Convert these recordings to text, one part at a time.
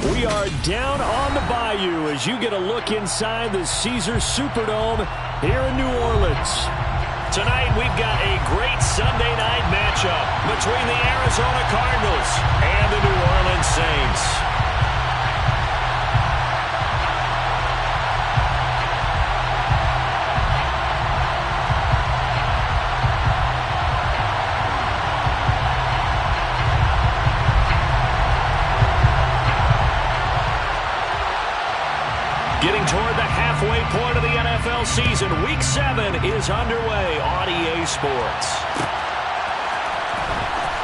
We are down on the bayou as you get a look inside the Caesars Superdome here in New Orleans. Tonight we've got a great Sunday night matchup between the Arizona Cardinals and the New Orleans Saints. Getting toward the halfway point of the NFL season, Week 7 is underway on EA Sports.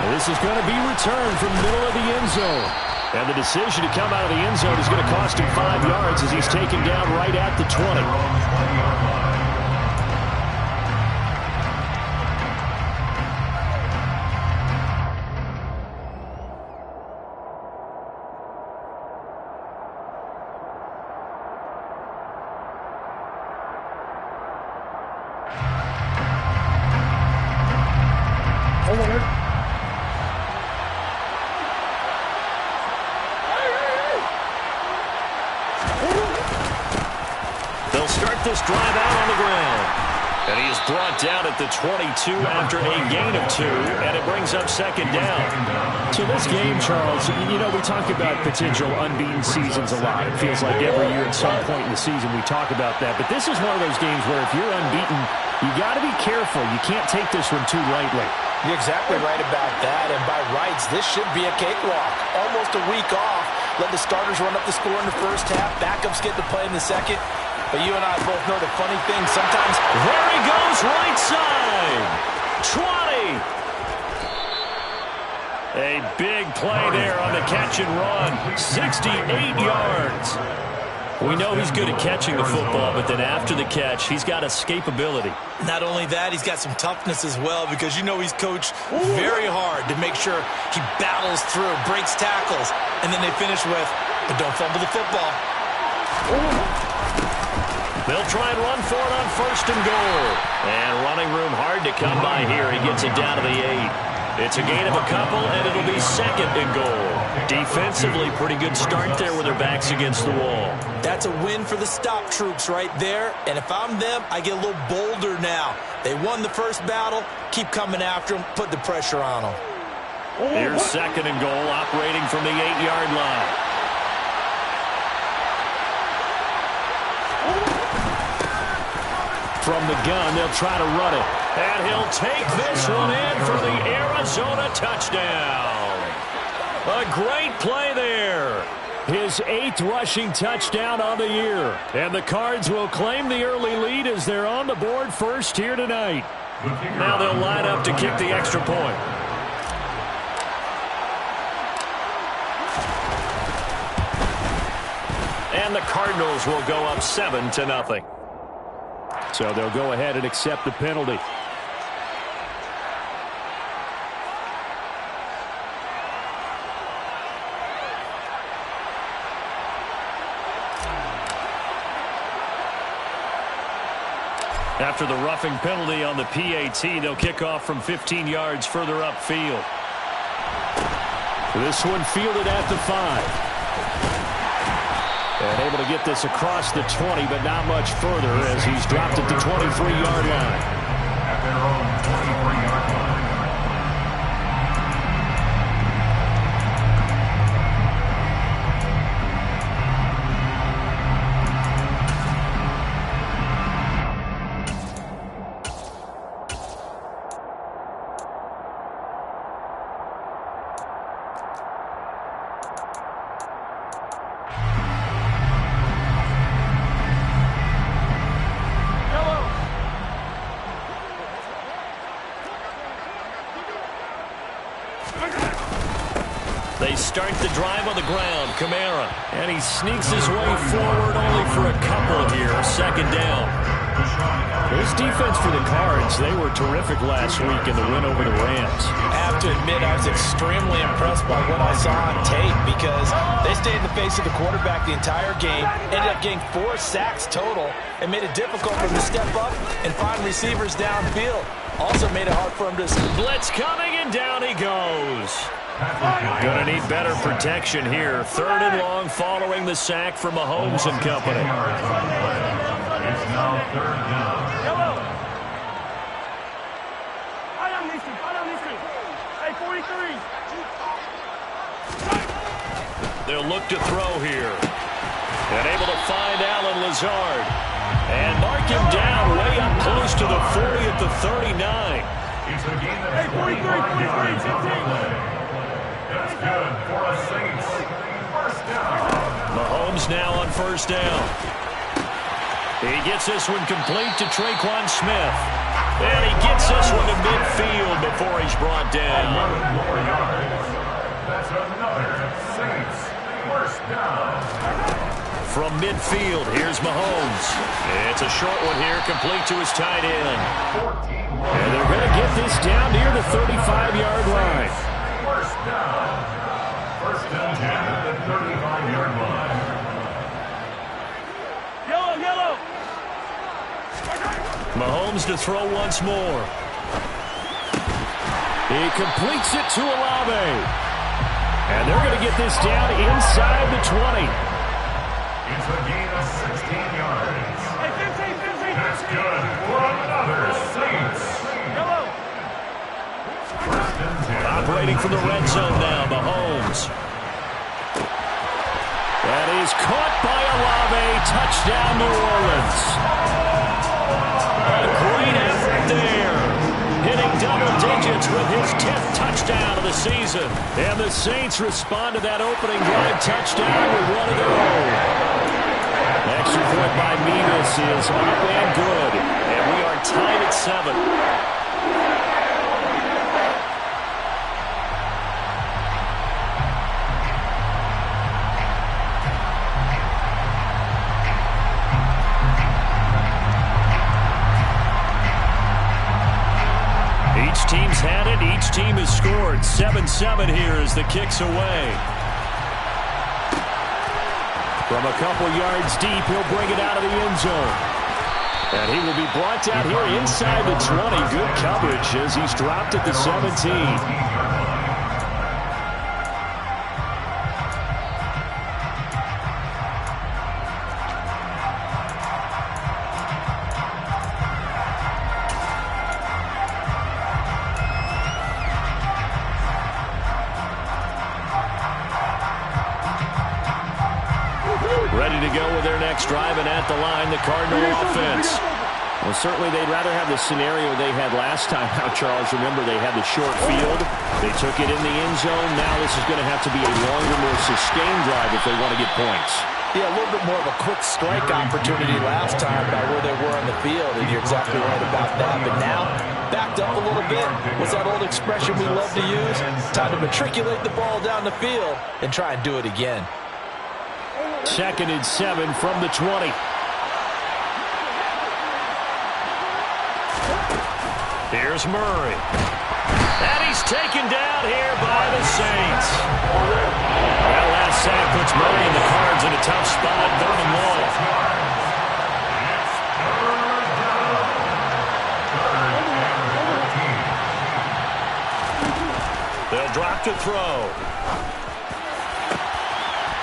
And this is going to be returned from the middle of the end zone. And the decision to come out of the end zone is going to cost him 5 yards as he's taken down right at the 20. They'll start this drive out on the ground. And he is brought down at the 22 after a gain of 2, and it brings up second down. So this game, Charles, you know, we talk about potential unbeaten seasons a lot. It feels like every year at some point in the season we talk about that. But this is one of those games where if you're unbeaten, you got to be careful. You can't take this one too lightly. You're exactly right about that, and by rights, this should be a cakewalk. Almost a week off. Let the starters run up the score in the first half. Backups get to play in the second. But you and I both know the funny thing. Sometimes... There he goes, right side. 20. A big play there on the catch and run. 68 yards. We know he's good at catching the football, but then after the catch, he's got escapability. Not only that, he's got some toughness as well, because you know he's coached very hard to make sure he battles through, breaks tackles, and then they finish with, but don't fumble the football. They'll try and run for it on 1st and goal. And running room hard to come by here. He gets it down to the 8. It's a gain of a couple, and it'll be 2nd and goal. Defensively, pretty good start there with their backs against the wall. That's a win for the stop troops right there. And if I'm them, I get a little bolder now. They won the first battle. Keep coming after them. Put the pressure on them. Here's 2nd and goal, operating from the 8-yard line. From the gun, they'll try to run it. And he'll take this one in for the Arizona touchdown. A great play there. His 8th rushing touchdown on the year. And the Cards will claim the early lead as they're on the board first here tonight. Now they'll line up to kick the extra point. And the Cardinals will go up 7-0. So they'll go ahead and accept the penalty. After the roughing penalty on the PAT, they'll kick off from 15 yards further upfield. This one fielded at the 5. And able to get this across the 20, but not much further as he's dropped at the 23-yard line. At their own 23-yard line. They start the drive on the ground. Kamara. And he sneaks his way forward only for a couple here. 2nd down. This defense for the Cards, they were terrific last week in the win over the Rams. I have to admit, I was extremely impressed by what I saw on tape because they stayed in the face of the quarterback the entire game, ended up getting 4 sacks total, and made it difficult for him to step up and find receivers downfield. Also made it hard for him to... Blitz coming, and down he goes. Going to need better protection here. 3rd and long following the sack from Mahomes and company. It's now 3rd down. Hey, 43. They'll look to throw here. And able to find Allen Lazard. And mark him down way up close to the 40 at the 39. It's a game that's 45 yards on the play. That's good for a Saints. 1st down. Mahomes now on 1st down. He gets this one complete to Traquan Smith. And he gets this one to midfield before he's brought down. 11 more yards. That's another Saints 1st down. From midfield, here's Mahomes. It's a short one here, complete to his tight end. 14 more. And they're going to get this down near the 35-yard line. 1st down. 1st and 10 at the 35-yard line. Yellow. Mahomes to throw once more. He completes it to Olave. And they're going to get this down inside the 20. It's a gain of 16 yards. Hey, 15. That's good for another Saints. Yellow. 1st and 10. Operating from the red zone now, Mahomes. That is caught by Olave. Touchdown, New Orleans. A great effort there. Hitting double digits with his 10th touchdown of the season. And the Saints respond to that opening drive touchdown with one of their own. Extra point by Mevis is up and good. And we are tied at 7. Each team's had it. Each team has scored. 7-7 here as the kick's away. From a couple yards deep, he'll bring it out of the end zone. And he will be brought down here inside the 20. Good coverage as he's dropped at the 17. Ready to go with their next drive, and at the line, the Cardinal offense. Well, certainly they'd rather have the scenario they had last time. Now, Charles, remember they had the short field. They took it in the end zone. Now this is going to have to be a longer, more sustained drive if they want to get points. Yeah, a little bit more of a quick strike opportunity last time by where they were on the field, and you're exactly right about that. But now, backed up a little bit. What's that old expression we love to use? Time to matriculate the ball down the field and try and do it again. 2nd and 7 from the 20. Here's Murray. And he's taken down here by the Saints. That last sack puts Murray and the Cards in a tough spot. 3rd and long. They'll drop to throw.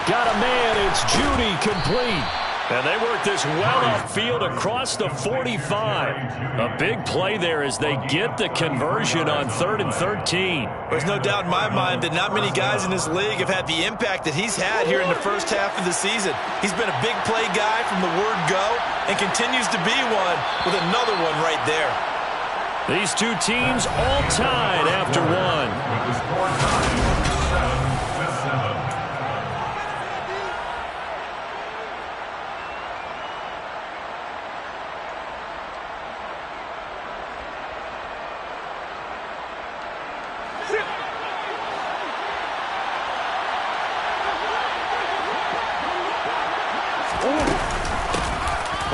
Got a man, it's Judy, complete. And they work this well upfield across the 45. A big play there as they get the conversion on 3rd and 13. There's no doubt in my mind that not many guys in this league have had the impact that he's had here in the first half of the season. He's been a big play guy from the word go and continues to be one with another one right there. These two teams all tied after one. With the score tied 7-7.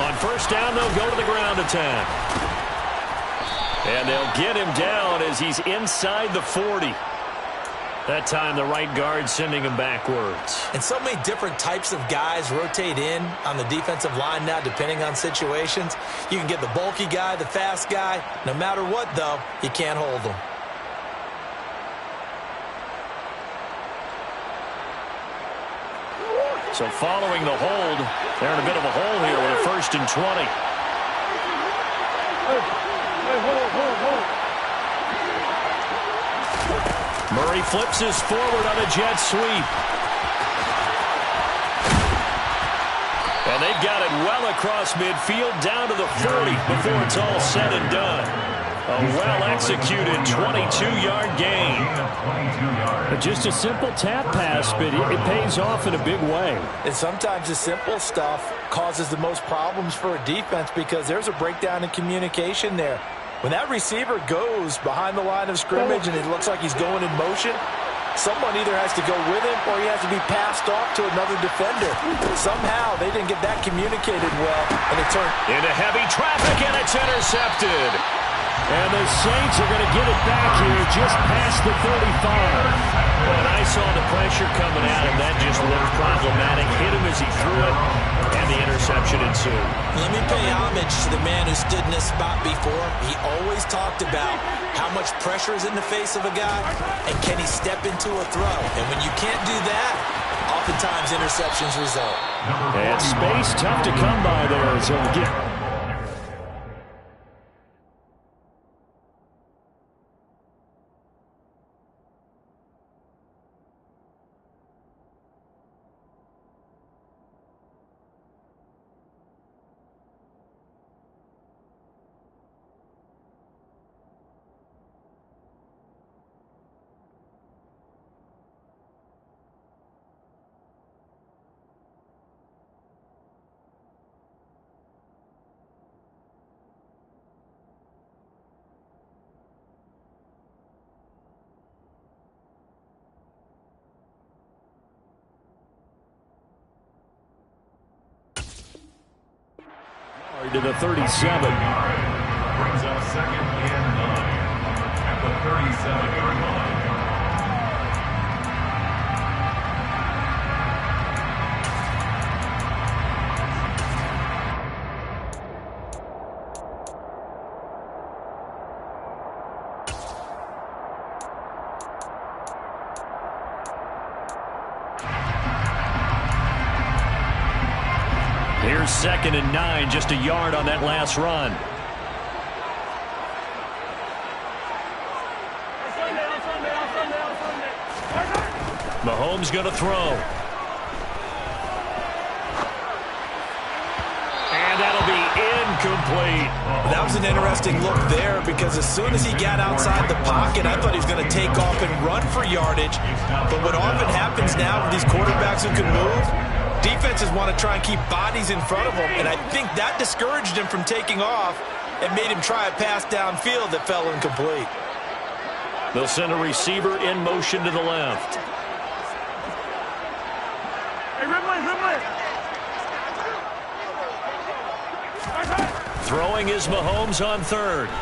On 1st down, they'll go to the ground attack. And they'll get him down as he's inside the 40. That time, the right guard sending him backwards. And so many different types of guys rotate in on the defensive line now, depending on situations. You can get the bulky guy, the fast guy. No matter what, though, you can't hold them. So following the hold, they're in a bit of a hole here with a 1st and 20. Murray flips his forward on a jet sweep. And they've got it well across midfield down to the 40 before it's all said and done. A well-executed 22-yard gain. Just a simple tap pass, but it pays off in a big way. And sometimes the simple stuff causes the most problems for a defense because there's a breakdown in communication there. When that receiver goes behind the line of scrimmage and it looks like he's going in motion, someone either has to go with him or he has to be passed off to another defender. Somehow they didn't get that communicated well, and it turned into heavy traffic, and it's intercepted. And the Saints are going to get it back here just past the 35. When I saw the pressure coming at him, that just looked problematic. Hit him as he threw it, and the interception ensued. Let me pay homage to the man who stood in this spot before. He always talked about how much pressure is in the face of a guy, and can he step into a throw. And when you can't do that, oftentimes interceptions result. And space tough to come by there as he'll get. To the 37. Brings up 2nd and 9 at the 37-yard line. Here's 2nd and 9, just a yard on that last run. Mahomes going to throw. And that'll be incomplete. That was an interesting look there because as soon as he got outside the pocket, I thought he was going to take off and run for yardage. But what often happens now with these quarterbacks who can move, defenses want to try and keep bodies in front of them, and I think that discouraged him from taking off and made him try a pass downfield that fell incomplete. They'll send a receiver in motion to the left. Hey, Ridley. Throwing is Mahomes on 3rd.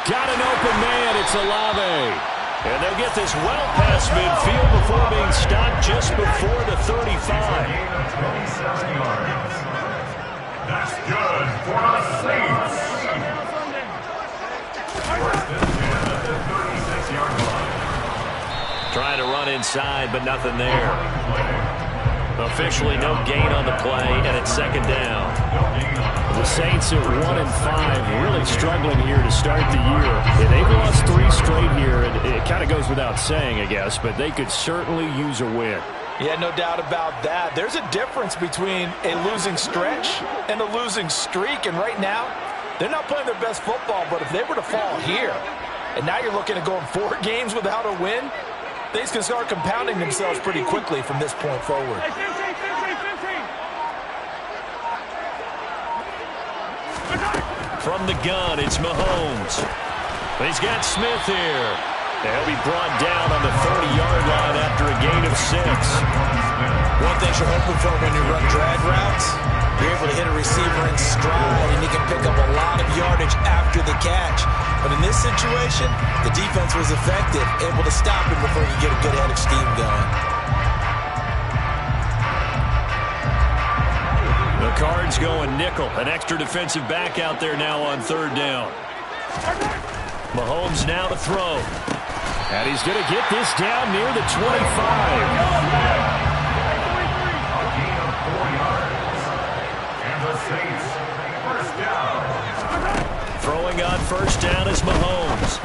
Got an open man. It's Olave. And they'll get this well past midfield before being stopped just before the 35. That's good for the Saints. First and 10 at the 36-yard line. Trying to run inside, but nothing there. Officially no gain on the play, and it's 2nd down. The Saints at 1-5, really struggling here to start the year. Yeah, they've lost 3 straight here, and it kind of goes without saying, I guess, but they could certainly use a win. Yeah, no doubt about that. There's a difference between a losing stretch and a losing streak, and right now, they're not playing their best football, but if they were to fall here, and now you're looking at going 4 games without a win, things can start compounding themselves pretty quickly from this point forward. Hey, 15. From the gun, it's Mahomes. He's got Smith here. He'll be brought down on the 30-yard line after a gain of 6. One thing you're hoping for when you run drag routes, you're able to hit a receiver in stride, and he can pick up a lot of yardage after the catch. But in this situation, the defense was effective, able to stop him before he could get a good head of steam going. The Cards going nickel. An extra defensive back out there now on 3rd down. Mahomes now to throw. And he's going to get this down near the 25. A gain of 4 yards. And the Saints, first down. Throwing on first down is Mahomes.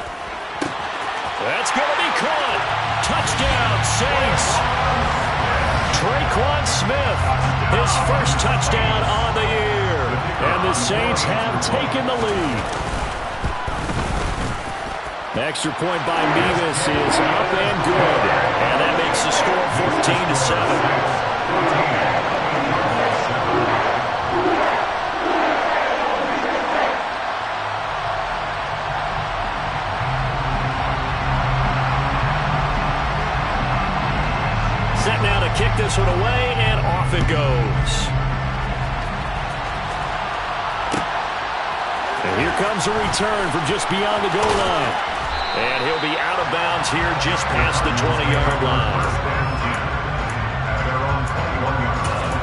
That's going to be caught. Touchdown, Saints. Traquan Smith, his first touchdown on the year. And the Saints have taken the lead. The extra point by Mevis is up and good. And that makes the score 14-7. Set now to kick this one away, and off it goes. And here comes a return from just beyond the goal line. And he'll be out of bounds here just past the 20-yard line. At their own 21-yard line.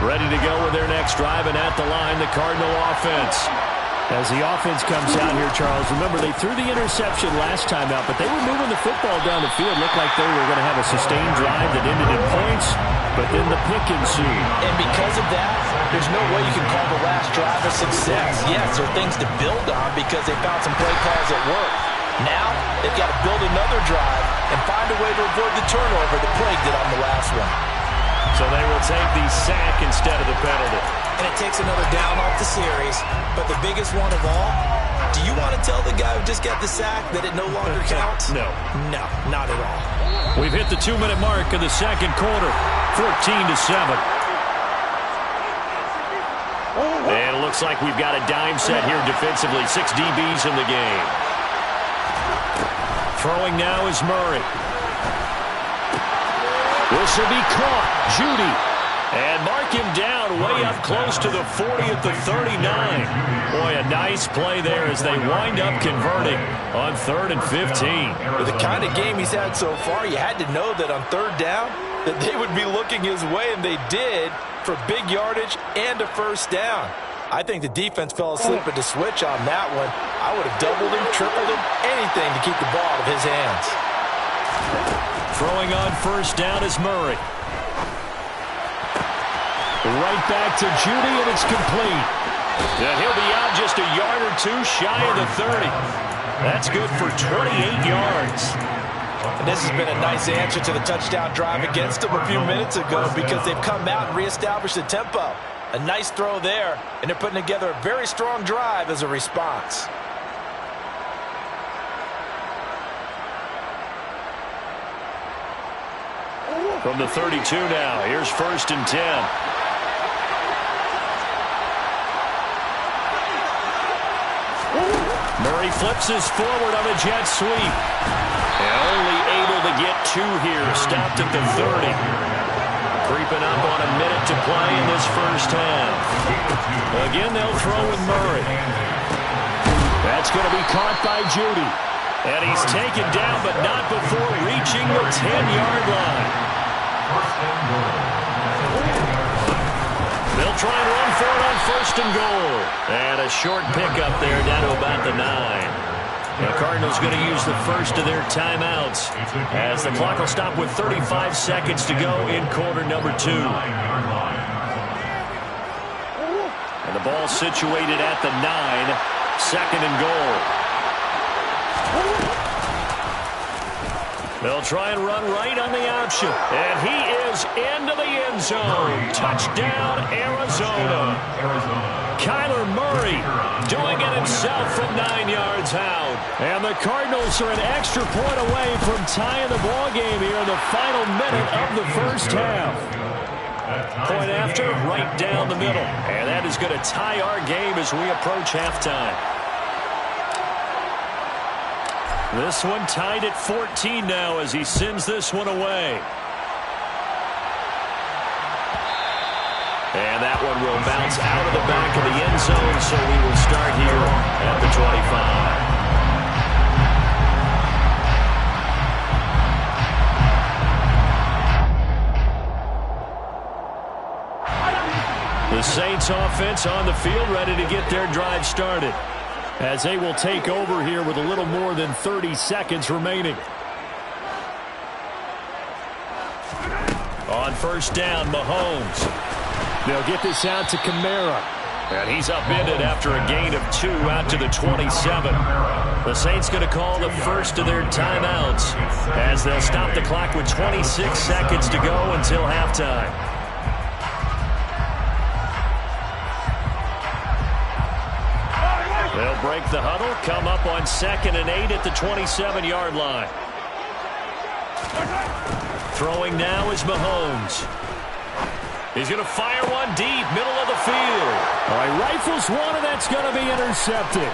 Ready to go with their next drive, and at the line, the Cardinal offense. As the offense comes out here, Charles, remember they threw the interception last time out, but they were moving the football down the field. Looked like they were going to have a sustained drive that ended in points, but then the pick ensued. And because of that, there's no way you can call the last drive a success. Yes, there are things to build on because they found some play calls that work. Now, they've got to build another drive and find a way to avoid the turnover that plagued it on the last one. So they will take the sack instead of the penalty. And it takes another down off the series. But the biggest one of all, do you want to tell the guy who just got the sack that it no longer counts? No. No, not at all. We've hit the 2-minute mark in the second quarter, 14-7. And it looks like we've got a dime set here defensively. 6 DBs in the game. Throwing now is Murray. This will be caught. Judy. And mark him down way up close to the 40 at the 39. Boy, a nice play there as they wind up converting on 3rd and 15. With the kind of game he's had so far, you had to know that on 3rd down that they would be looking his way, and they did, for big yardage and a first down. I think the defense fell asleep at the switch on that one. I would have doubled him, tripled him, anything to keep the ball out of his hands. Throwing on first down is Murray. Right back to Judy, and it's complete. And he'll be out just a yard or two shy of the 30. That's good for 28 yards. And this has been a nice answer to the touchdown drive against them a few minutes ago because they've come out and reestablished the tempo. A nice throw there, and they're putting together a very strong drive as a response. From the 32 now, here's 1st and 10. Murray flips his forward on a jet sweep. And only able to get 2 here. Stopped at the 30. Creeping up on a minute to play in this first half. Again, they'll throw with Murray. That's going to be caught by Judy. And he's taken down, but not before reaching the 10-yard line. They'll try and run for it on 1st and goal. And a short pickup there down to about the 9. The Cardinals going to use the first of their timeouts as the clock will stop with 35 seconds to go in quarter number 2. And the ball situated at the 9, 2nd and goal. They'll try and run right on the option. And he is into the end zone. Touchdown, Arizona. Kyler Murray doing it himself from 9 yards out. And the Cardinals are an extra point away from tying the ball game here in the final minute of the first half. Point after, right down the middle. And that is going to tie our game as we approach halftime. This one tied at 14 now as he sends this one away. And that one will bounce out of the back of the end zone, so we will start here at the 25. Saints offense on the field, ready to get their drive started, as they will take over here with a little more than 30 seconds remaining. On first down, Mahomes. They'll get this out to Kamara. And he's upended after a gain of 2 out to the 27. The Saints going to call the first of their timeouts as they'll stop the clock with 26 seconds to go until halftime. They'll break the huddle, come up on 2nd and 8 at the 27-yard line. Throwing now is Mahomes. He's going to fire one deep, middle of the field. All right, rifles one, and that's going to be intercepted.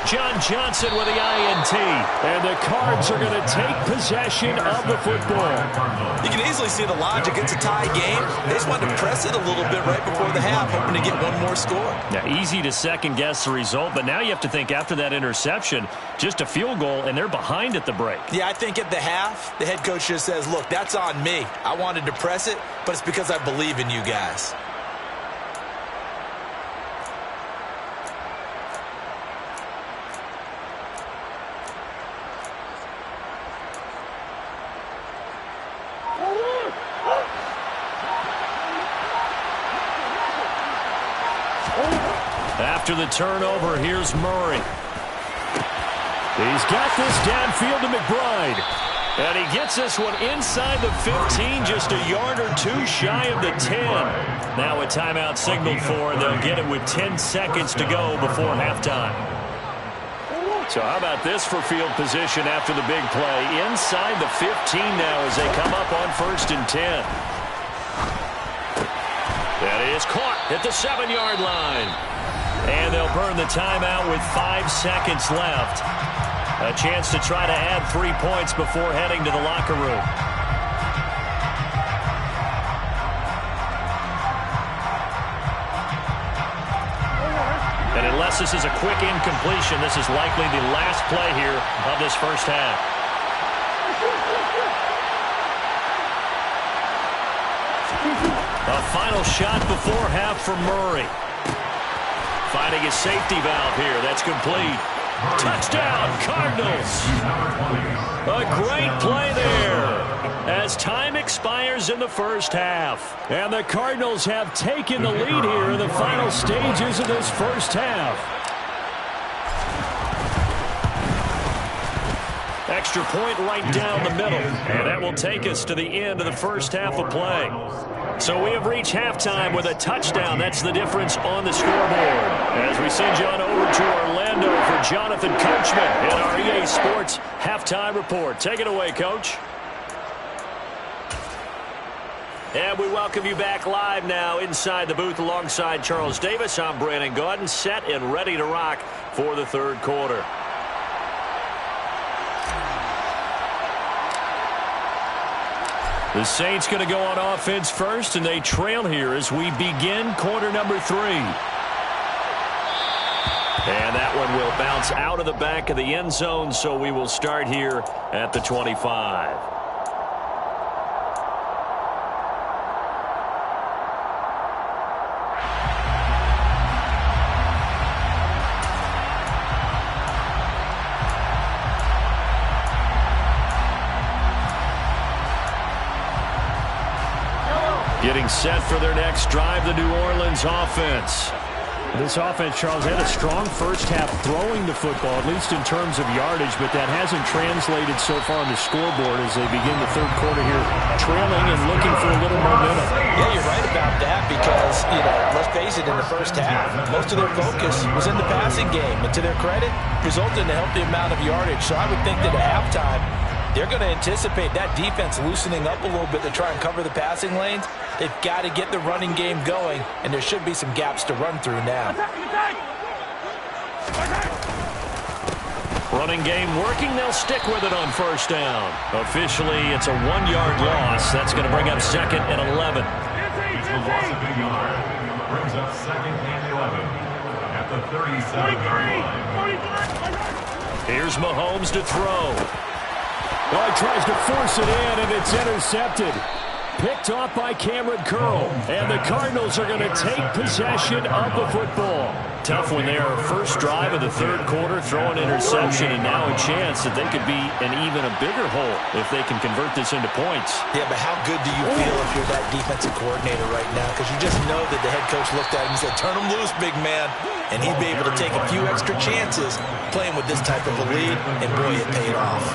John Johnson with the INT. And the Cards are going to take possession of the football. You can easily see the logic. It's a tie game. They just wanted to press it a little bit right before the half, hoping to get one more score. Now, easy to second-guess the result, but now you have to think after that interception, just a field goal, and they're behind at the break. Yeah, I think at the half, the head coach just says, look, that's on me. I wanted to press it, but it's because I believe in you guys. After the turnover, here's Murray. He's got this downfield to McBride. And he gets this one inside the 15, just a yard or two shy of the 10. Now a timeout signaled for, and they'll get it with 10 seconds to go before halftime. So how about this for field position after the big play? Inside the 15 now as they come up on 1st and 10. That is caught at the 7-yard line. And they'll burn the timeout with 5 seconds left. A chance to try to add 3 points before heading to the locker room. And unless this is a quick incompletion, this is likely the last play here of this first half. A final shot before half for Murray. Finding his safety valve here. That's complete. Touchdown, Cardinals. A great play there as time expires in the first half. And the Cardinals have taken the lead here in the final stages of this first half. Extra point right down the middle. And that will take us to the end of the first half of play. So we have reached halftime with a touchdown. That's the difference on the scoreboard. As we send you on over to Orlando for Jonathan Coachman in our EA Sports Halftime Report. Take it away, Coach. And we welcome you back live now inside the booth alongside Charles Davis. I'm Brandon Gaudin, set and ready to rock for the third quarter. The Saints going to go on offense first, and they trail here as we begin quarter number 3. And that one will bounce out of the back of the end zone, so we will start here at the 25. Getting set for their next drive, the New Orleans offense. This offense, Charles, had a strong first half throwing the football, at least in terms of yardage, but that hasn't translated so far on the scoreboard as they begin the third quarter here, trailing and looking for a little momentum. Yeah, you're right about that because, let's face it, in the first half, most of their focus was in the passing game, and to their credit, resulted in a healthy amount of yardage. So I would think that at halftime, they're going to anticipate that defense loosening up a little bit to try and cover the passing lanes. They've got to get the running game going, and there should be some gaps to run through now. Running game working. They'll stick with it on first down. Officially, it's a 1-yard loss. That's going to bring up 2nd and 11. Loss of a yard brings up 2nd and 11 at the 37-yard line. Here's Mahomes to throw. Oh, he tries to force it in, and it's intercepted. Picked off by Cameron Curl. And the Cardinals are going to take possession of the football. Tough one there. First drive of the third quarter, throw an interception, and now a chance that they could be an even a bigger hole if they can convert this into points. Yeah, but how good do you feel if you're that defensive coordinator right now? Because you just know that the head coach looked at him and said, turn him loose, big man. And he'd be able to take a few extra chances playing with this type of a lead, and boy, it paid off.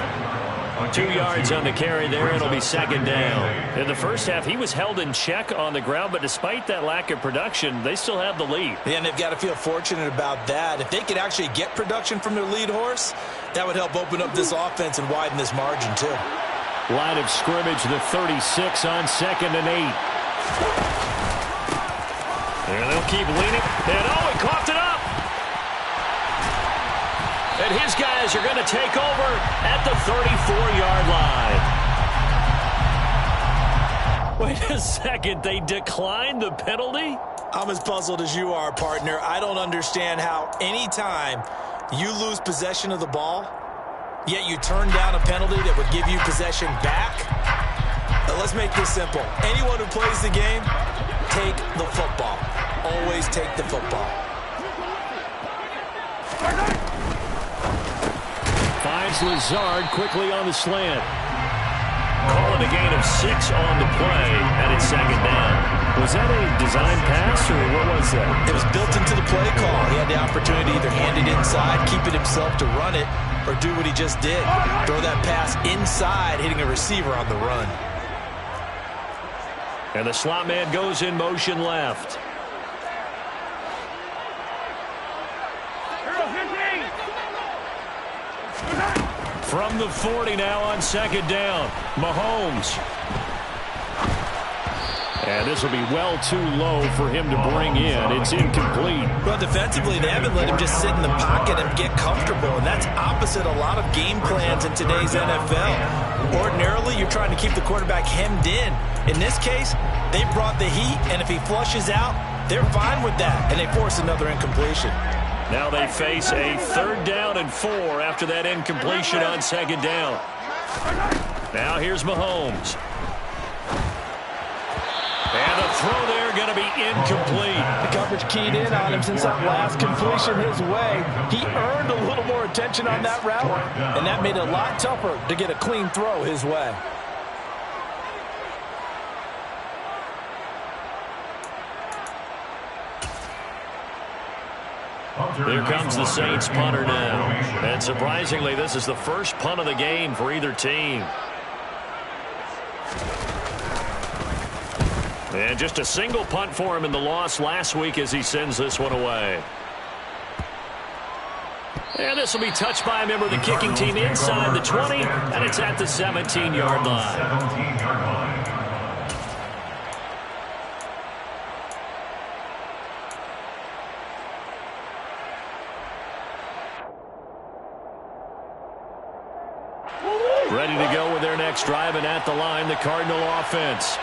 2 yards on the carry there. It'll be second down. In the first half, he was held in check on the ground, but despite that lack of production, they still have the lead. Yeah, and they've got to feel fortunate about that. If they could actually get production from their lead horse, that would help open up this offense and widen this margin, too. Line of scrimmage, the 36 on 2nd and 8. And they'll keep leaning. And he coughed it up. And his guys are going to take over at the 34-yard line. Wait a second. They declined the penalty? I'm as puzzled as you are, partner. I don't understand how any time you lose possession of the ball, yet you turn down a penalty that would give you possession back. Now, let's make this simple. Anyone who plays the game, take the football. Always take the football. Finds Lazard quickly on the slant. Call it a gain of 6 on the play, and it's second down. Was that a design pass, or what was that? It was built into the play call. He had the opportunity to either hand it inside, keep it himself to run it, or do what he just did. Throw that pass inside, hitting a receiver on the run. And the slot man goes in motion left. From the 40 now on second down. Mahomes. And this will be well too low for him to bring in. It's incomplete. Well, defensively, they haven't let him just sit in the pocket and get comfortable, and that's opposite a lot of game plans in today's NFL. Ordinarily, you're trying to keep the quarterback hemmed in. In this case, they brought the heat, and if he flushes out, they're fine with that, and they force another incompletion. Now they face a 3rd down and 4 after that incompletion on second down. Now here's Mahomes. And the throw there going to be incomplete. The coverage keyed in on him since that last completion his way. He earned a little more attention on that route, and that made it a lot tougher to get a clean throw his way. Here comes the Saints punter now. And surprisingly, this is the first punt of the game for either team. And just a single punt for him in the loss last week as he sends this one away. And this will be touched by a member of the kicking team inside the 20, and it's at the 17-yard line. Ready to go with their next drive, and at the line, the Cardinal offense.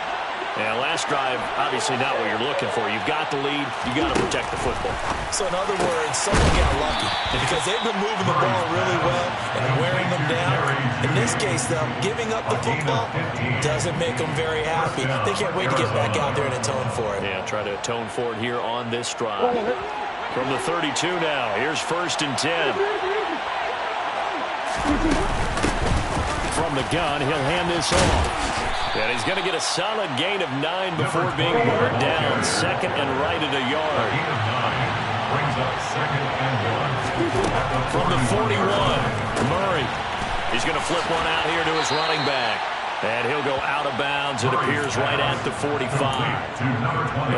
And last drive, obviously not what you're looking for. You've got the lead. You've got to protect the football. So in other words, someone got lucky because they've been moving the ball really well and wearing them down. In this case, though, giving up the football doesn't make them very happy. They can't wait to get back out there and atone for it. Yeah, try to atone for it here on this drive. From the 32 now, here's 1st and 10. From the gun, he'll hand this off. And he's going to get a solid gain of 9 before being brought down. 2nd and right at a yard. From the 41, Murray. He's going to flip one out here to his running back. And he'll go out of bounds. It appears right at the 45.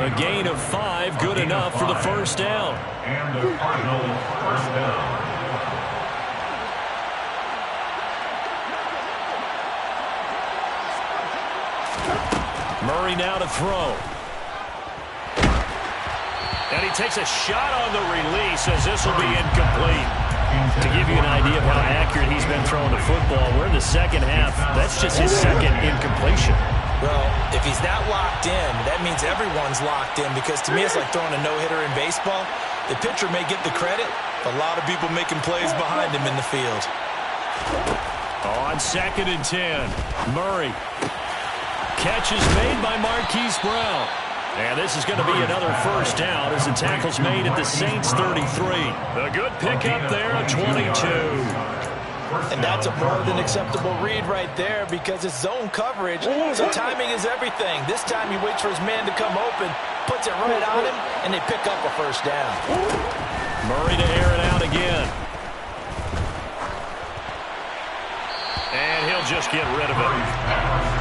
A gain of 5, good enough for the first down. And the Cardinals first down. Murray now to throw. And he takes a shot on the release as this will be incomplete. To give you an idea of how accurate he's been throwing the football, we're in the second half. That's just his 2nd incompletion. Well, if he's that locked in, that means everyone's locked in, because to me it's like throwing a no-hitter in baseball. The pitcher may get the credit, but a lot of people making plays behind him in the field. On 2nd and 10, Murray catch is made by Marquise Brown. And this is going to be another first down as the tackle's made at the Saints 33. A good pickup there, a 22. And that's a more than acceptable read right there because it's zone coverage, so timing is everything. This time he waits for his man to come open, puts it right on him, and they pick up a first down. Murray to air it out again. And he'll just get rid of it.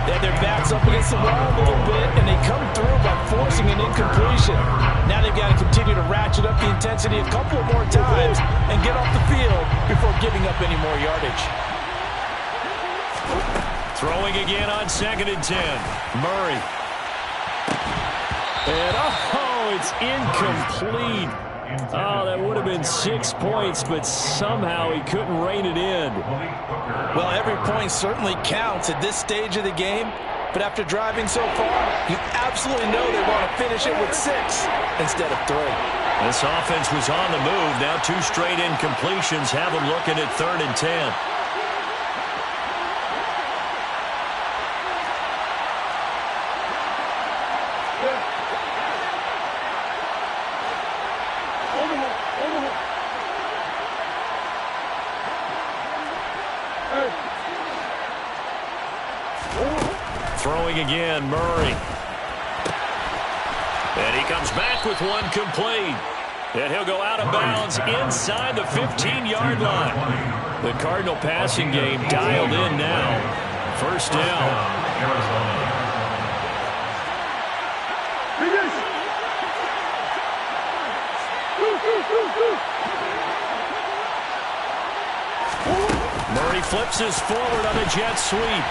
They had their backs up against the wall a little bit, and they come through by forcing an incompletion. Now they've got to continue to ratchet up the intensity a couple more times and get off the field before giving up any more yardage. Throwing again on 2nd and 10. Murray. And it's incomplete. Oh, that would have been 6 points, but somehow he couldn't rein it in. Well, every point certainly counts at this stage of the game, but after driving so far, you absolutely know they want to finish it with 6 instead of 3. This offense was on the move. Now 2 straight incompletions have them looking at 3rd and 10. Throwing again, Murray. And he comes back with one complete. And he'll go out of bounds inside the 15-yard line. The Cardinal passing game dialed in now. First down. Murray flips his forward on a jet sweep.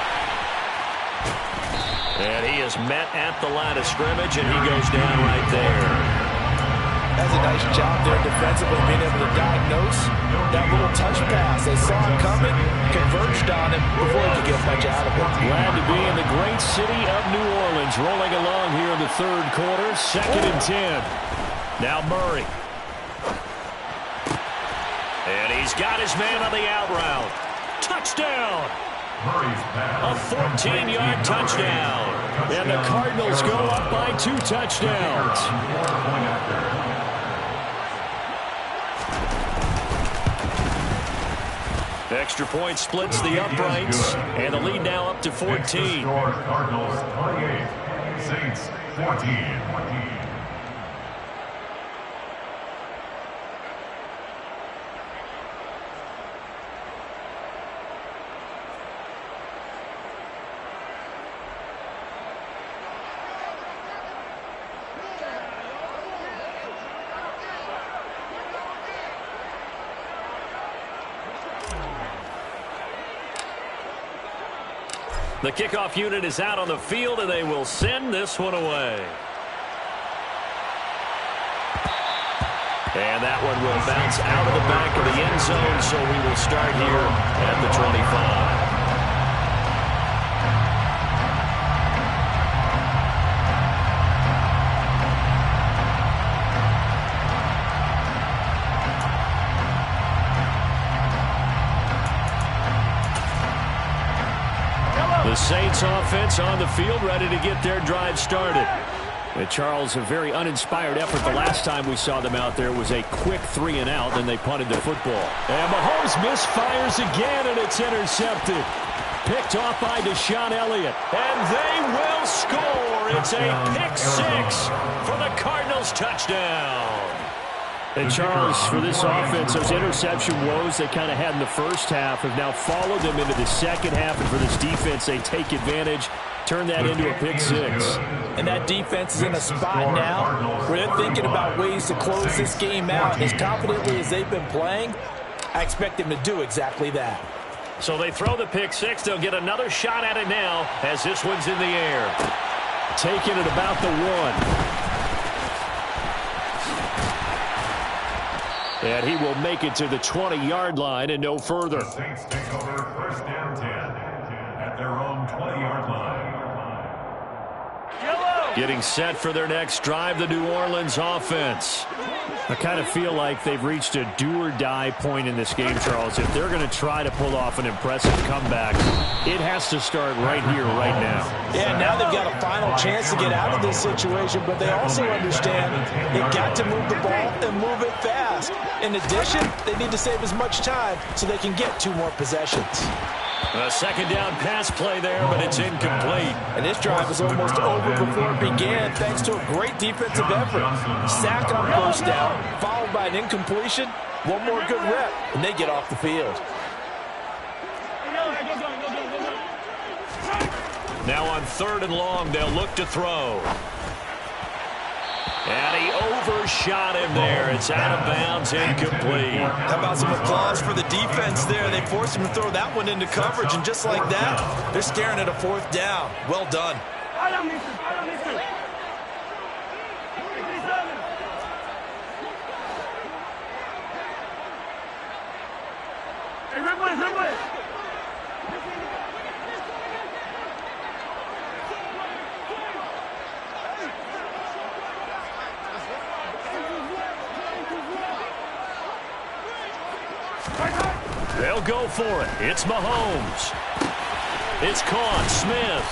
And he is met at the line of scrimmage, and he goes down right there. That's a nice job there defensively, being able to diagnose that little touch pass. They saw it coming, converged on him before he could get much out of it. Glad to be in the great city of New Orleans, rolling along here in the 3rd quarter, 2nd and 10. Now Murray. And he's got his man on the out route. Touchdown! A 14-yard touchdown. And the Cardinals go up by 2 touchdowns. Extra point splits the uprights. And the lead now up to 14. Cardinals 28, Saints 14. The kickoff unit is out on the field, and they will send this one away. And that one will bounce out of the back of the end zone, so we will start here at the 25. The Saints offense on the field, ready to get their drive started. And Charles, a very uninspired effort the last time we saw them out there was a quick 3-and-out, then they punted the football. And Mahomes misfires again, and it's intercepted. Picked off by Deshaun Elliott. And they will score. It's a pick-6 for the Cardinals touchdown. And Charles, for this offense, those interception woes they kind of had in the first half have now followed them into the second half. And for this defense, they take advantage, turn that into a pick-6. And that defense is in a spot now where they're thinking about ways to close this game out. As confidently as they've been playing, I expect them to do exactly that. So they throw the pick-6. They'll get another shot at it now as this one's in the air. Taking it about the 1. And he will make it to the 20-yard line and no further. The Saints take over 1st and 10 at their own 20-yard line. Getting set for their next drive, the New Orleans offense. I kind of feel like they've reached a do-or-die point in this game, Charles. If they're going to try to pull off an impressive comeback, it has to start right here, right now. Yeah, now they've got a final chance to get out of this situation, but they also understand they've got to move the ball and move it fast. In addition, they need to save as much time so they can get 2 more possessions. A second down pass play there, but it's incomplete. And this drive was almost over before it began thanks to a great defensive effort. Sack on first down, followed by an incompletion. One more good rep, and they get off the field. Now on 3rd and long, they'll look to throw. And he overshot him there. It's out of bounds, incomplete. How about some applause for the defense there? They forced him to throw that one into coverage, and just like that, they're staring at a 4th down. Well done. They'll go for it. It's Mahomes. It's caught. Smith.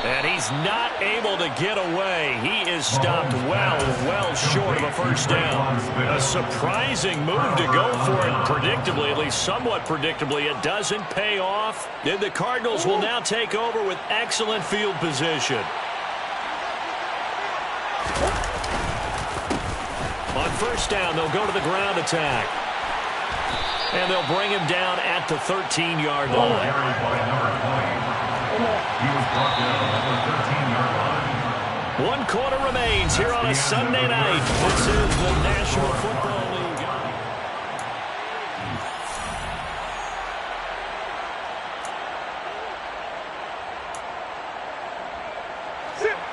And he's not able to get away. He is stopped well short of a first down. A surprising move to go for it predictably, at least somewhat predictably. It doesn't pay off. Then the Cardinals will now take over with excellent field position. On first down, they'll go to the ground attack. And they'll bring him down at the 13-yard line. He was brought down at the 13-yard line. 1 quarter remains here on a Sunday night. This is the National Football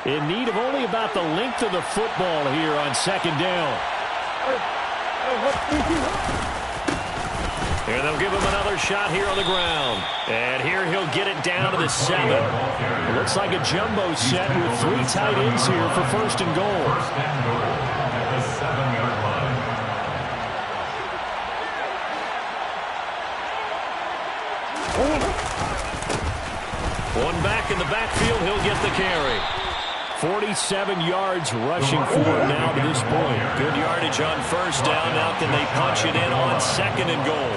League. In need of only about the length of the football here on 2nd down. Here they'll give him another shot here on the ground. And here he'll get it down to the 7. It looks like a jumbo set with 3 tight ends here for 1st and goal. 1st and goal at the 7-yard line. One back in the backfield, he'll get the carry. 47 yards rushing for him now to this point. Good yardage on first down. Now can they punch it in on 2nd and goal?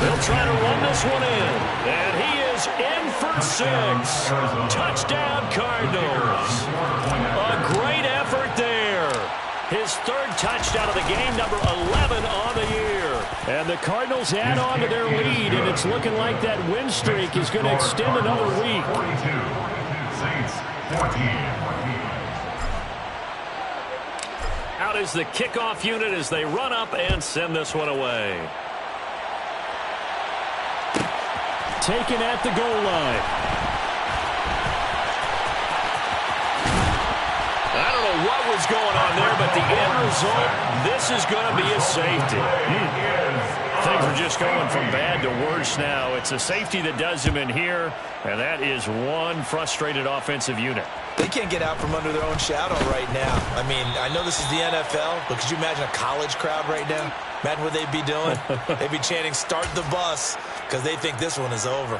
They'll try to run this one in. And he is in for 6. Touchdown, Cardinals. A great effort there. His 3rd touchdown of the game, number 11 on the year. And the Cardinals add on to their lead, and it's looking like that win streak is going to extend another week. 42. Saints 14. Out is the kickoff unit as they run up and send this one away. Taken at the goal line. I don't know what was going on there, but the end result, this is going to be a safety. Things are just going from bad to worse now. It's a safety that does him in here, and that is one frustrated offensive unit. They can't get out from under their own shadow right now. I mean, I know this is the NFL, but could you imagine a college crowd right now? Imagine what they'd be doing. They'd be chanting, "Start the bus," because they think this one is over.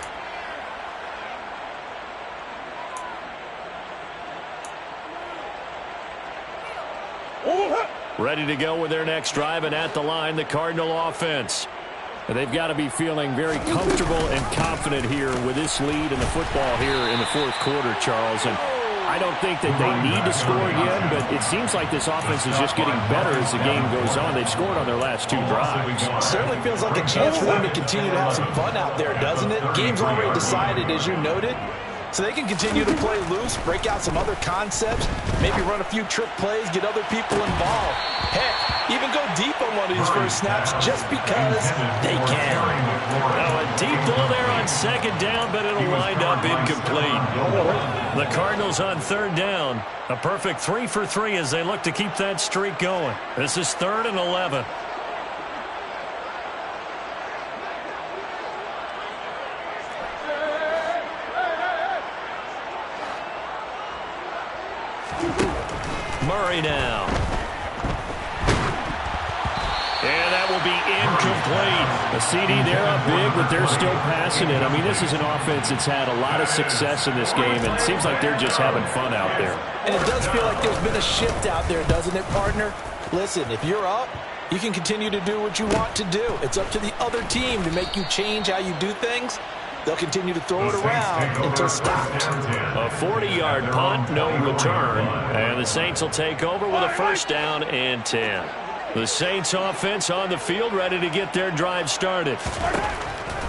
Ready to go with their next drive, and at the line, the Cardinal offense. They've got to be feeling very comfortable and confident here with this lead in the football here in the 4th quarter, Charles. And I don't think that they need to score again, but it seems like this offense is just getting better as the game goes on. They've scored on their last 2 drives. Certainly feels like a chance for them to continue to have some fun out there, doesn't it? Game's already decided, as you noted. So they can continue to play loose, break out some other concepts, maybe run a few trick plays, get other people involved. Heck, even go deep on one of these first snaps just because they can. Now a deep ball there on 2nd down, but it'll wind up incomplete. The Cardinals on 3rd down. A perfect 3 for 3 as they look to keep that streak going. This is 3rd and 11. Murray now. And that will be incomplete. A CD, they're up big, but they're still passing it. I mean, this is an offense that's had a lot of success in this game, and it seems like they're just having fun out there. And it does feel like there's been a shift out there, doesn't it, partner? Listen, if you're up, you can continue to do what you want to do. It's up to the other team to make you change how you do things. They'll continue to throw it around until stopped. A 40-yard punt, no return. And the Saints will take over with a first down and 10. The Saints offense on the field, ready to get their drive started.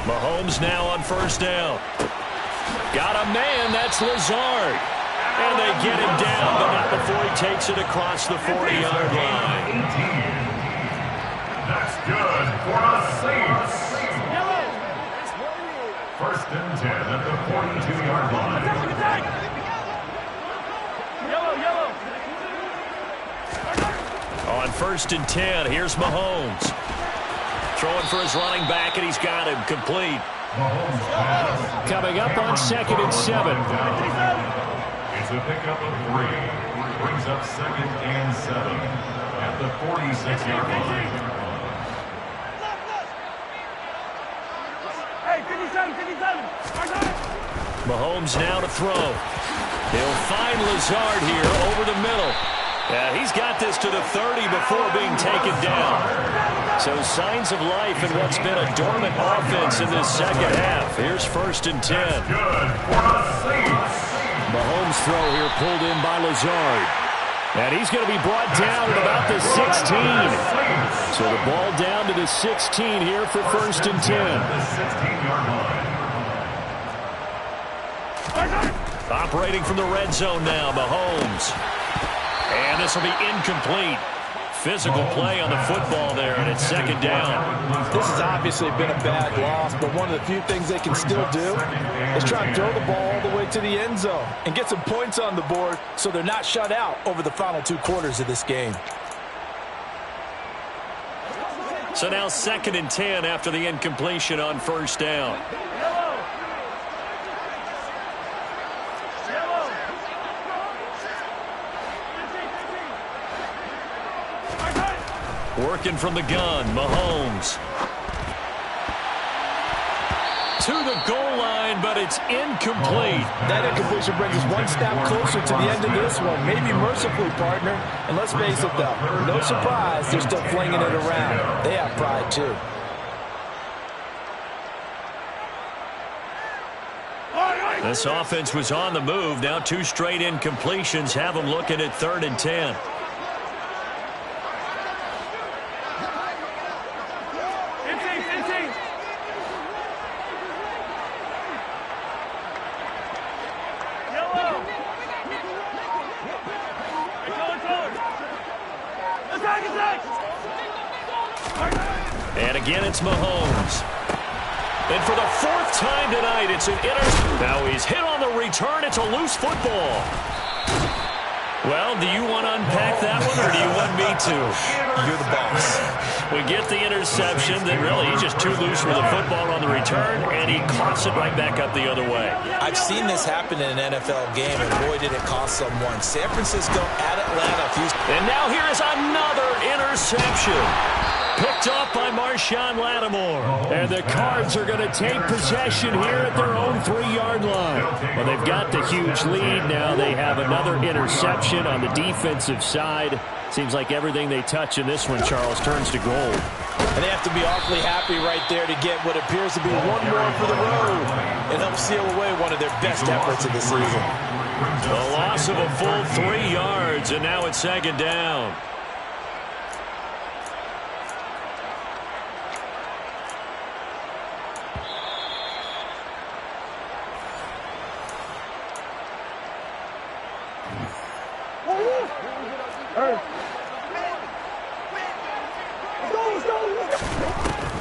Mahomes now on first down. Got a man, that's Lazard. And they get him down, but not before he takes it across the 40-yard line. That's good for the Saints. First and 10 at the 42-yard line. Yellow. On first and 10, here's Mahomes. Throwing for his running back, and he's got him complete. Coming up on 2nd and 7. It's a pickup of 3. Brings up 2nd and 7 at the 46-yard line. Hey, 57. Mahomes now to throw. He'll find Lazard here over the middle. Yeah, he's got this to the 30 before being taken down. So signs of life in what's been a dormant offense in this second half. Here's first and 10. Good for the Saints. Mahomes throw here pulled in by Lazard. And he's going to be brought down at about the 16. So the ball down to the 16 here for first and 10. The 16-yard line. Operating from the red zone now, Mahomes. And this will be incomplete. Physical play on the football there, and it's second down. This has obviously been a bad loss, but one of the few things they can still do is try and throw the ball all the way to the end zone and get some points on the board so they're not shut out over the final 2 quarters of this game. So now second and 10 after the incompletion on first down. Working from the gun, Mahomes. To the goal line, but it's incomplete. That incompletion brings us one step closer to the end of this one. Maybe mercifully, partner. And let's face it, though, no surprise they're still flinging it around. They have pride, too. This offense was on the move. Now 2 straight incompletions have them looking at 3rd and 10. And again, it's Mahomes. And for the 4th time tonight, it's an interception. Now he's hit on the return. It's a loose football. Well, do you want to unpack that one, or do you want me to? You're the boss. We get the interception. Then really, he's just too loose with the football on the return, and he coughs it right back up the other way. I've seen this happen in an NFL game, and boy, did it cost someone. San Francisco at Atlanta. And now here is another interception. Picked off by Marshawn Lattimore. And the Cards are going to take possession here at their own 3-yard line. Well, they've got the huge lead. Now they have another interception on the defensive side. Seems like everything they touch in this one, Charles, turns to gold. And they have to be awfully happy right there to get what appears to be one more for the road and help seal away one of their best efforts of the season. The loss of a full 3 yards, and now it's second down.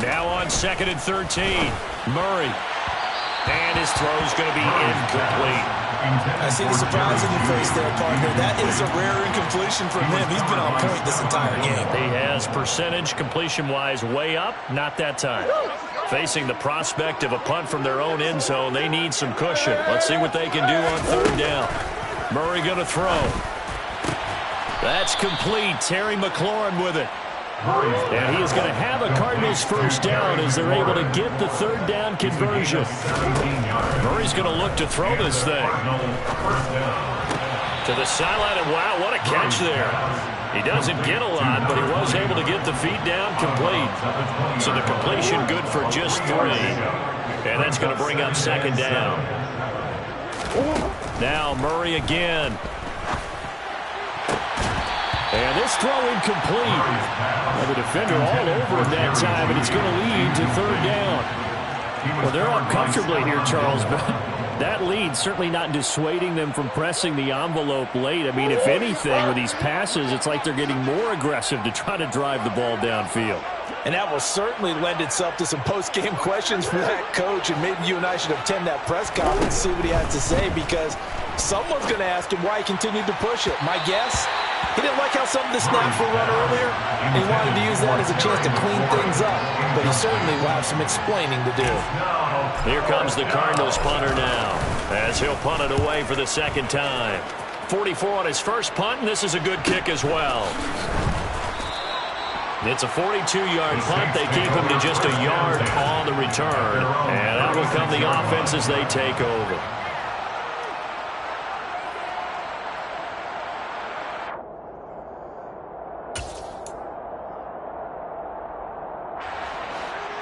Now on 2nd and 13, Murray. And his throw's going to be incomplete. I see the surprise in your face there, partner. That is a rare incompletion from him. He's been on point this entire game. He has percentage completion-wise way up, not that time. Facing the prospect of a punt from their own end zone, they need some cushion. Let's see what they can do on 3rd down. Murray going to throw. That's complete. Terry McLaurin with it. And he is going to have a Cardinals first down as they're able to get the third down conversion. Murray's going to look to throw this thing. To the sideline, and wow, what a catch there. He doesn't get a lot, but he was able to get the feet down complete. So the completion good for just 3. And that's going to bring up second down. Now Murray again. And this throw incomplete. Well, the defender all over him that time, and it's going to lead to third down. Well, they're up comfortably here, Charles, but that lead certainly not dissuading them from pressing the envelope late. I mean, if anything, with these passes, it's like they're getting more aggressive to try to drive the ball downfield. And that will certainly lend itself to some post-game questions for that coach, and maybe you and I should attend that press conference and see what he has to say, because someone's going to ask him why he continued to push it. My guess? He didn't like how some of the snaps were run earlier, and he wanted to use that as a chance to clean things up. But he certainly will have some explaining to do. Here comes the Cardinals punter now, as he'll punt it away for the second time. 44 on his first punt, and this is a good kick as well. It's a 42-yard punt. They keep him to just a yard on the return, and that will come the offense as they take over.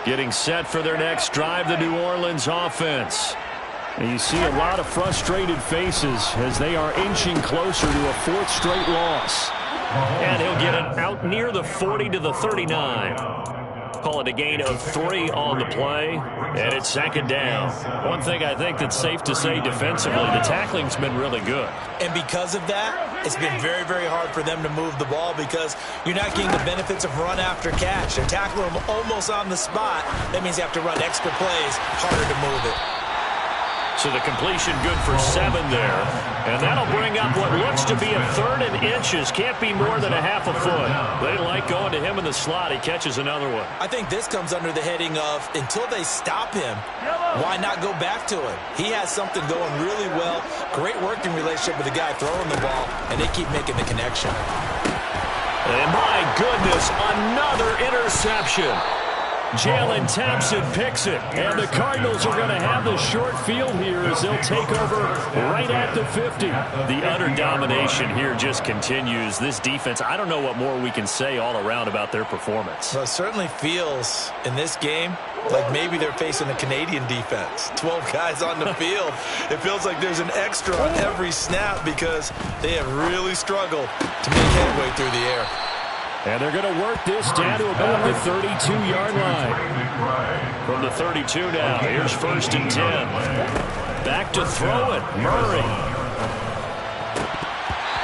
Getting set for their next drive, the New Orleans offense. And you see a lot of frustrated faces as they are inching closer to a 4th straight loss. And he'll get it out near the 40 to the 39. Call it a gain of 3 on the play, and it's second down. One thing I think that's safe to say defensively, the tackling's been really good. And because of that, it's been very, very hard for them to move the ball because you're not getting the benefits of run after catch. They're tackling them almost on the spot. That means you have to run extra plays, harder to move it. So the completion good for 7 there. And that'll bring up what looks to be a 3rd and inches. Can't be more than a half a foot. They like going to him in the slot. He catches another one. I think this comes under the heading of until they stop him, why not go back to him? He has something going really well. Great working relationship with the guy throwing the ball, and they keep making the connection. And my goodness, another interception. Jalen Thompson picks it, and the Cardinals are going to have the short field here as they'll take over right at the 50. The utter domination here just continues. This defense, I don't know what more we can say all around about their performance. Well, it certainly feels in this game like maybe they're facing a Canadian defense. 12 guys on the field. It feels like there's an extra on every snap because they have really struggled to make headway through the air. And they're going to work this down to about the 32-yard line. From the 32 now, here's 1st and 10. Back to throw it, Murray.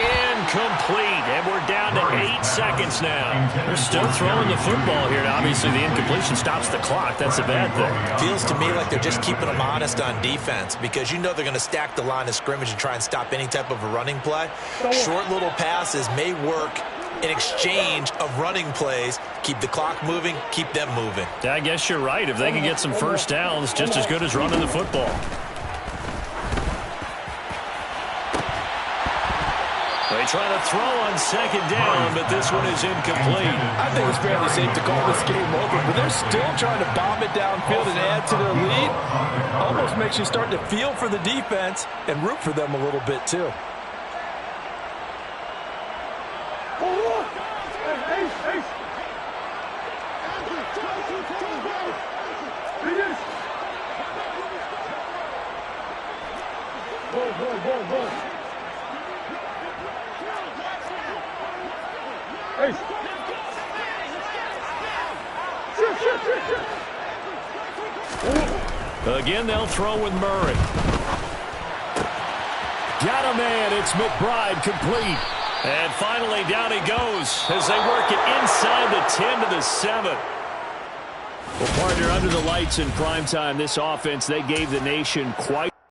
Incomplete, and we're down to 8 seconds now. They're still throwing the football here, and obviously the incompletion stops the clock. That's a bad thing. Feels to me like they're just keeping them honest on defense because you know they're going to stack the line of scrimmage and try and stop any type of a running play. Short little passes may work in exchange of running plays. Keep the clock moving, keep them moving. I guess you're right. If they can get some first downs, just as good as running the football. They try to throw on second down, but this one is incomplete. I think it's fairly safe to call this game over, but they're still trying to bomb it downfield and add to their lead. Almost makes you start to feel for the defense and root for them a little bit too. Again, they'll throw with Murray. Got a man. It's McBride complete. And finally, down he goes as they work it inside the 10 to the 7. Well, partner, under the lights in primetime, this offense, they gave the nation quite